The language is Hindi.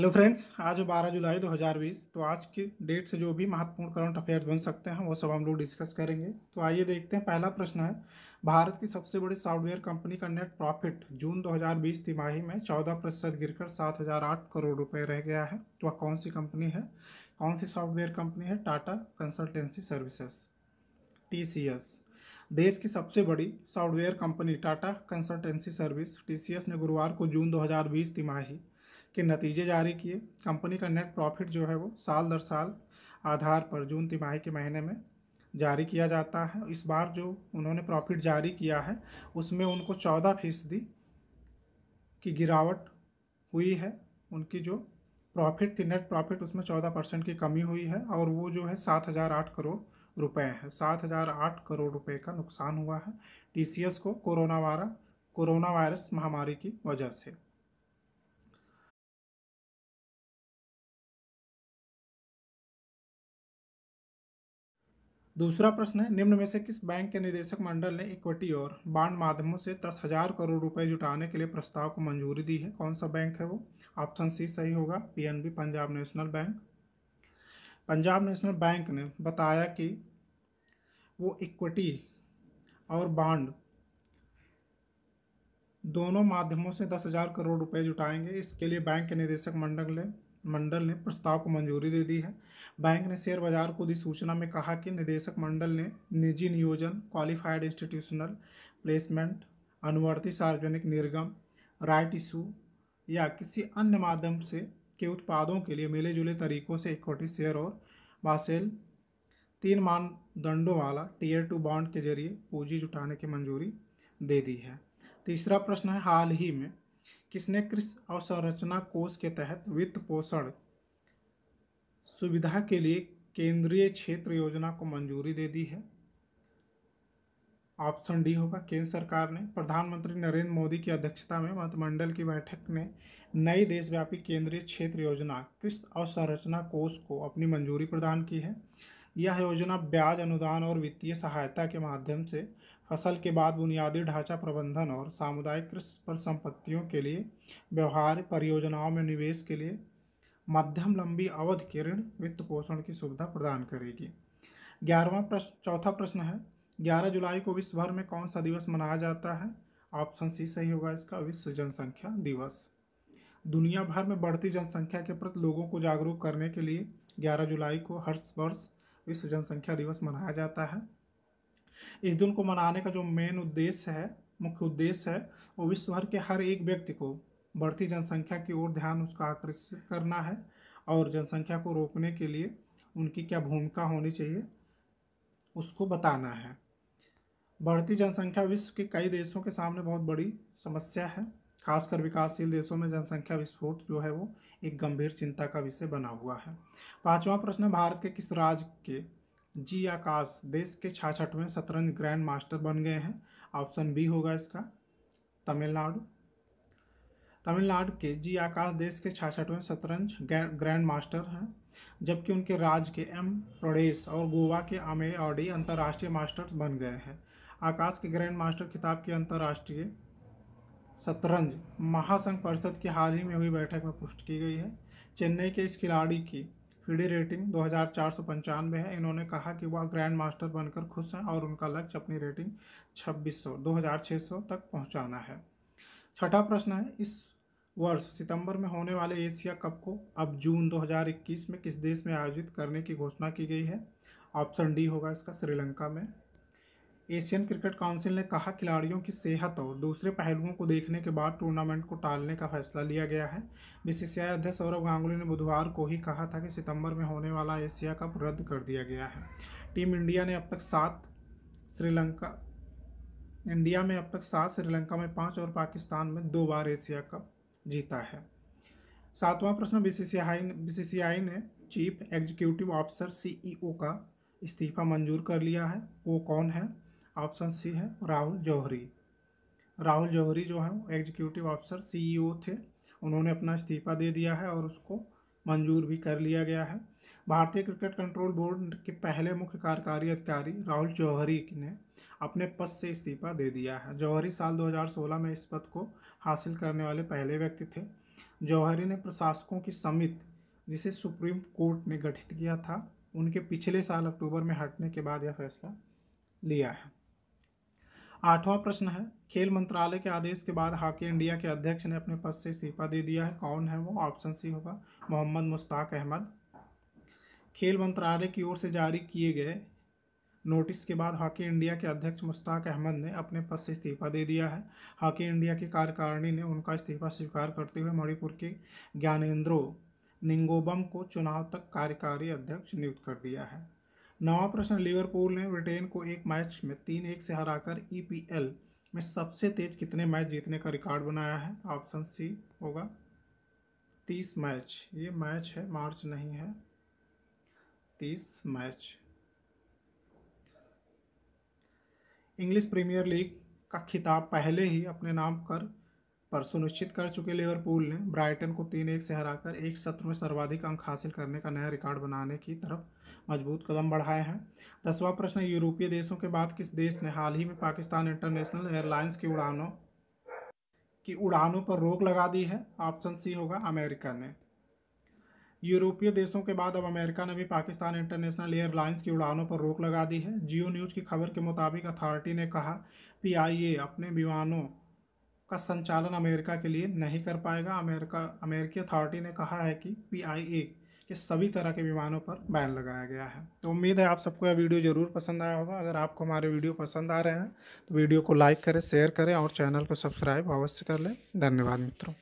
हेलो फ्रेंड्स, आज 12 जुलाई 2020। तो आज की डेट से जो भी महत्वपूर्ण करंट अफेयर्स बन सकते हैं वो सब हम लोग डिस्कस करेंगे। तो आइए देखते हैं। पहला प्रश्न है, भारत की सबसे बड़ी सॉफ्टवेयर कंपनी का नेट प्रॉफिट जून 2020 तिमाही में 14% गिरकर 7,008 करोड़ रुपए रह गया है। तो वह कौन सी कंपनी है? कौन सी सॉफ्टवेयर कंपनी है? Tata consultancy services, TCS। देश की सबसे बड़ी software company Tata consultancy service TCS ने गुरुवार को जून 2020 तिमाही के नतीजे जारी किए। कंपनी का नेट प्रॉफिट जो है वो साल दर साल आधार पर जून तिमाही के महीने में जारी किया जाता है। इस बार जो उन्होंने प्रॉफिट जारी किया है उसमें उनको 14% की गिरावट हुई है। उनकी जो प्रॉफिट थी, नेट प्रॉफिट, उसमें 14% की कमी हुई है और वो जो है 7,008 करोड़ रुपए है। 7,008 करोड़ रुपए का नुकसान हुआ है TCS को कोरोना वायरस महामारी की वजह से। दूसरा प्रश्न है, निम्न में से किस बैंक के निदेशक मंडल ने इक्विटी और बॉन्ड माध्यमों से 10,000 करोड़ रुपए जुटाने के लिए प्रस्ताव को मंजूरी दी है? कौन सा बैंक है वो? ऑप्शन सी सही होगा, PNB, Punjab national bank. Punjab national bank ने बताया कि वो इक्विटी और बॉन्ड दोनों माध्यमों से 10,000 करोड़ रुपए जुटाएंगे। इसके लिए बैंक के निदेशक मंडल ने प्रस्ताव को मंजूरी दे दी है। बैंक ने शेयर बाजार को दी सूचना में कहा कि निदेशक मंडल ने निजी नियोजन, क्वालिफाइड इंस्टीट्यूशनल प्लेसमेंट, अनुवर्ती सार्वजनिक निर्गम, राइट इशू या किसी अन्य माध्यम से के उत्पादों के लिए मिले जुले तरीकों से इक्विटी शेयर और बासेल 3 मानदंडों वाला टीयर 2 बॉन्ड के जरिए पूंजी जुटाने की मंजूरी दे दी है। तीसरा प्रश्न है, हाल ही में किसने कृषि अवसंरचना कोष के तहत वित्त पोषण सुविधा के लिए केंद्रीय क्षेत्र योजना को मंजूरी दे दी है? ऑप्शन डी होगा, केंद्र सरकार ने। प्रधानमंत्री नरेंद्र मोदी की अध्यक्षता में मंत्रिमंडल की बैठक ने नई देशव्यापी केंद्रीय क्षेत्र योजना कृषि अवसंरचना कोष को अपनी मंजूरी प्रदान की है। यह योजना ब्याज अनुदान और वित्तीय सहायता के माध्यम से फसल के बाद बुनियादी ढांचा प्रबंधन और सामुदायिक कृषि परिसंपत्तियों के लिए व्यवहार्य परियोजनाओं में निवेश के लिए मध्यम लंबी अवधि के ऋण वित्त पोषण की सुविधा प्रदान करेगी। चौथा प्रश्न है, 11 जुलाई को विश्व भर में कौन सा दिवस मनाया जाता है? ऑप्शन सी सही होगा इसका, विश्व जनसंख्या दिवस। दुनिया भर में बढ़ती जनसंख्या के प्रति लोगों को जागरूक करने के लिए 11 जुलाई को हर वर्ष विश्व जनसंख्या दिवस मनाया जाता है। इस दिन को मनाने का जो मुख्य उद्देश्य है वो विश्व भर के हर एक व्यक्ति को बढ़ती जनसंख्या की ओर ध्यान उसका आकर्षित करना है और जनसंख्या को रोकने के लिए उनकी क्या भूमिका होनी चाहिए उसको बताना है। बढ़ती जनसंख्या विश्व के कई देशों के सामने बहुत बड़ी समस्या है। खासकर विकासशील देशों में जनसंख्या विस्फोट जो है वो एक गंभीर चिंता का विषय बना हुआ है। पांचवा प्रश्न, भारत के किस राज्य के जी आकाश देश के 66वें शतरंज ग्रैंड मास्टर बन गए हैं? ऑप्शन बी होगा इसका, तमिलनाडु। तमिलनाडु के जी आकाश देश के 66वें शतरंज ग्रैंड मास्टर हैं, जबकि उनके राज्य के M प्रदेश और गोवा के अमेय ऑडी अंतर्राष्ट्रीय मास्टर्स बन गए हैं। आकाश के ग्रैंड मास्टर खिताब की अंतर्राष्ट्रीय शतरंज महासंघ परिषद की हाल ही में हुई बैठक में पुष्टि की गई है। चेन्नई के इस खिलाड़ी की FIDE रेटिंग 2495 है। इन्होंने कहा कि वह ग्रैंड मास्टर बनकर खुश हैं और उनका लक्ष्य अपनी रेटिंग 2600 तक पहुंचाना है। छठा प्रश्न है, इस वर्ष सितंबर में होने वाले एशिया कप को अब जून 2021 में किस देश में आयोजित करने की घोषणा की गई है? ऑप्शन डी होगा इसका, श्रीलंका में। एशियन क्रिकेट काउंसिल ने कहा, खिलाड़ियों की सेहत और दूसरे पहलुओं को देखने के बाद टूर्नामेंट को टालने का फैसला लिया गया है। BCCI अध्यक्ष सौरव गांगुली ने बुधवार को ही कहा था कि सितंबर में होने वाला एशिया कप रद्द कर दिया गया है। इंडिया में अब तक 7, श्रीलंका में 5 और पाकिस्तान में 2 बार एशिया कप जीता है। सातवां प्रश्न, BCCI ने चीफ एग्जीक्यूटिव ऑफिसर CEO का इस्तीफा मंजूर कर लिया है। वो कौन है? ऑप्शन सी है, राहुल जौहरी जो है एग्जीक्यूटिव ऑफिसर CEO थे, उन्होंने अपना इस्तीफा दे दिया है और उसको मंजूर भी कर लिया गया है। भारतीय क्रिकेट कंट्रोल बोर्ड के पहले मुख्य कार्यकारी अधिकारी राहुल जौहरी ने अपने पद से इस्तीफा दे दिया है। जौहरी साल 2016 में इस पद को हासिल करने वाले पहले व्यक्ति थे। जौहरी ने प्रशासकों की समिति, जिसे सुप्रीम कोर्ट ने गठित किया था, उनके पिछले साल अक्टूबर में हटने के बाद यह फैसला लिया है। 8वां प्रश्न है, खेल मंत्रालय के आदेश के बाद हॉकी इंडिया के अध्यक्ष ने अपने पद से इस्तीफा दे दिया है। कौन है वो? ऑप्शन सी होगा मोहम्मद मुश्ताक अहमद। खेल मंत्रालय की ओर से जारी किए गए नोटिस के बाद हॉकी इंडिया के अध्यक्ष मुश्ताक अहमद ने अपने पद से इस्तीफा दे दिया है। हॉकी इंडिया की कार्यकारिणी ने उनका इस्तीफा स्वीकार करते हुए मणिपुर के ज्ञानेंद्रो निंगोबम को चुनाव तक कार्यकारी अध्यक्ष नियुक्त कर दिया है। 9वां प्रश्न, लिवरपूल ने ब्रिटेन को एक मैच में 3-1 से हराकर EPL में सबसे तेज कितने मैच जीतने का रिकॉर्ड बनाया है? ऑप्शन सी होगा 30 मैच। ये मैच है, मार्च नहीं है, 30 मैच। इंग्लिश प्रीमियर लीग का खिताब पहले ही अपने नाम पर सुनिश्चित कर चुके लिवरपूल ने ब्राइटन को 3-1 से हराकर एक सत्र में सर्वाधिक अंक हासिल करने का नया रिकॉर्ड बनाने की तरफ मजबूत कदम बढ़ाए हैं। 10वां प्रश्न, यूरोपीय देशों के बाद किस देश ने हाल ही में पाकिस्तान इंटरनेशनल एयरलाइंस की उड़ानों पर रोक लगा दी है? ऑप्शन सी होगा अमेरिका ने। यूरोपीय देशों के बाद अब अमेरिका ने भी पाकिस्तान इंटरनेशनल एयरलाइंस की उड़ानों पर रोक लगा दी है। जियो न्यूज़ की खबर के मुताबिक अथॉरिटी ने कहा PIA अपने विमानों का संचालन अमेरिका के लिए नहीं कर पाएगा। अमेरिकी अथॉरिटी ने कहा है कि PIA के सभी तरह के विमानों पर बैन लगाया गया है। तो उम्मीद है आप सबको यह वीडियो ज़रूर पसंद आया होगा। अगर आपको हमारे वीडियो पसंद आ रहे हैं तो वीडियो को लाइक करें, शेयर करें और चैनल को सब्सक्राइब अवश्य कर लें। धन्यवाद मित्रों।